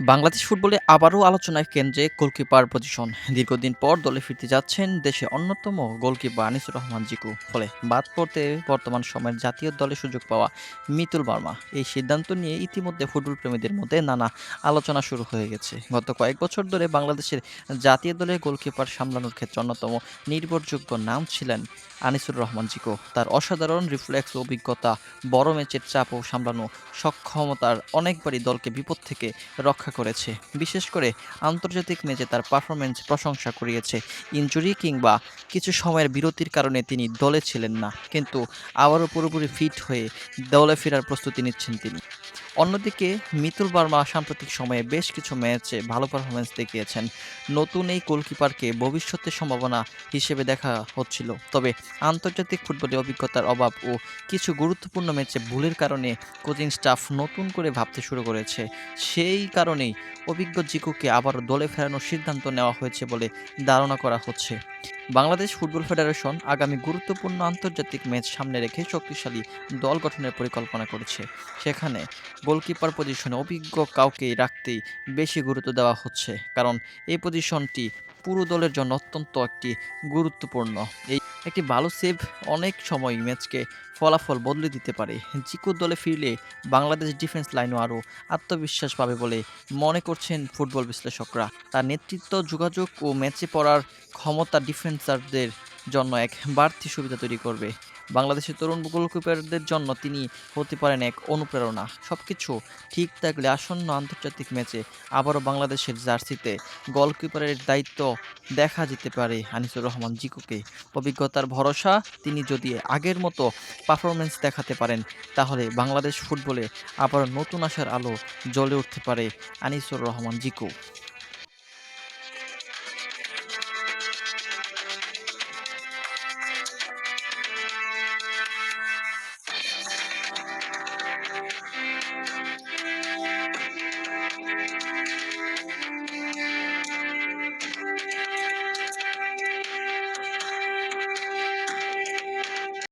বাংলাদেশ ফুটবলে আবারও আলোচনায় কেন্দ্রে গোলকিপার পজিশন। দীর্ঘদিন পর দলে ফিরতে যাচ্ছেন দেশের অন্যতম গোলকিপার আনিসুর রহমান জিকু। ফলে বাদ পড়তে বর্তমান সময়ের জাতীয় দলে সুযোগ পাওয়া মিতুল বার্মা। এই সিদ্ধান্ত নিয়ে ইতিমধ্যে ফুটবল প্রেমীদের মধ্যে নানা আলোচনা শুরু হয়ে গেছে। গত কয়েক বছর ধরে বাংলাদেশের জাতীয় দলে গোলকিপার সামলানোর ক্ষেত্রে অন্যতম নির্ভরযোগ্য নাম ছিলেন আনিসুর রহমান জিকু। তার অসাধারণ রিফ্লেক্স ও অভিজ্ঞতা, বড় ম্যাচের চাপ ও সামলানো সক্ষমতার অনেকবারই দলকে বিপদ থেকে রক্ষা করেছে। বিশেষ করে আন্তর্জাতিক ম্যাচে তার পারফরম্যান্স প্রশংসা কুড়িয়েছে। ইনজুরি কিংবা কিছু সময়ের বিরতির কারণে তিনি দলে ছিলেন না, কিন্তু আবারও পুরোপুরি ফিট হয়ে দলে ফেরার প্রস্তুতি নিচ্ছেন তিনি। অন্যদিকে মিতুল বার্মা সাম্প্রতিক সময়ে বেশ কিছু ম্যাচে ভালো পারফরম্যান্স দেখিয়েছেন। নতুন এই গোলকিপারকে ভবিষ্যতের সম্ভাবনা হিসেবে দেখা হচ্ছিল, তবে আন্তর্জাতিক ফুটবলে অভিজ্ঞতার অভাব ও কিছু গুরুত্বপূর্ণ ম্যাচে ভুলের কারণে কোচিং স্টাফ নতুন করে ভাবতে শুরু করেছে। সেই কারণেই অভিজ্ঞ জিকুকে আবারও দলে ফেরানোর সিদ্ধান্ত নেওয়া হয়েছে বলে ধারণা করা হচ্ছে। বাংলাদেশ ফুটবল ফেডারেশন আগামী গুরুত্বপূর্ণ আন্তর্জাতিক ম্যাচ সামনে রেখে শক্তিশালী দল গঠনের পরিকল্পনা করেছে। সেখানে গোলকিপার পজিশনে অভিজ্ঞ কাউকেই রাখতেই বেশি গুরুত্ব দেওয়া হচ্ছে, কারণ এই পজিশনটি পুরো দলের জন্য অত্যন্ত একটি গুরুত্বপূর্ণ। এই একটি ভালো সেভ অনেক সময় ম্যাচকে ফলাফল বদলে দিতে পারে। জিকু দলে ফিরলে বাংলাদেশ ডিফেন্স লাইনও আরও আত্মবিশ্বাস পাবে বলে মনে করছেন ফুটবল বিশ্লেষকরা। তার নেতৃত্ব, যোগাযোগ ও ম্যাচে পড়ার ক্ষমতা ডিফেন্সারদের জন্য এক বাড়তি সুবিধা তৈরি করবে। বাংলাদেশের তরুণ গোলকিপারদের জন্য তিনি হতে পারেন এক অনুপ্রেরণা। সবকিছু ঠিক থাকলে আসন্ন আন্তর্জাতিক ম্যাচে আবারও বাংলাদেশের জার্সিতে গোলকিপারের দায়িত্ব দেখা যেতে পারে আনিসুর রহমান জিকুকে। অভিজ্ঞতার ভরসা, তিনি যদি আগের মতো পারফরম্যান্স দেখাতে পারেন, তাহলে বাংলাদেশ ফুটবলে আবারও নতুন আশার আলো জ্বলে উঠতে পারে আনিসুর রহমান জিকু।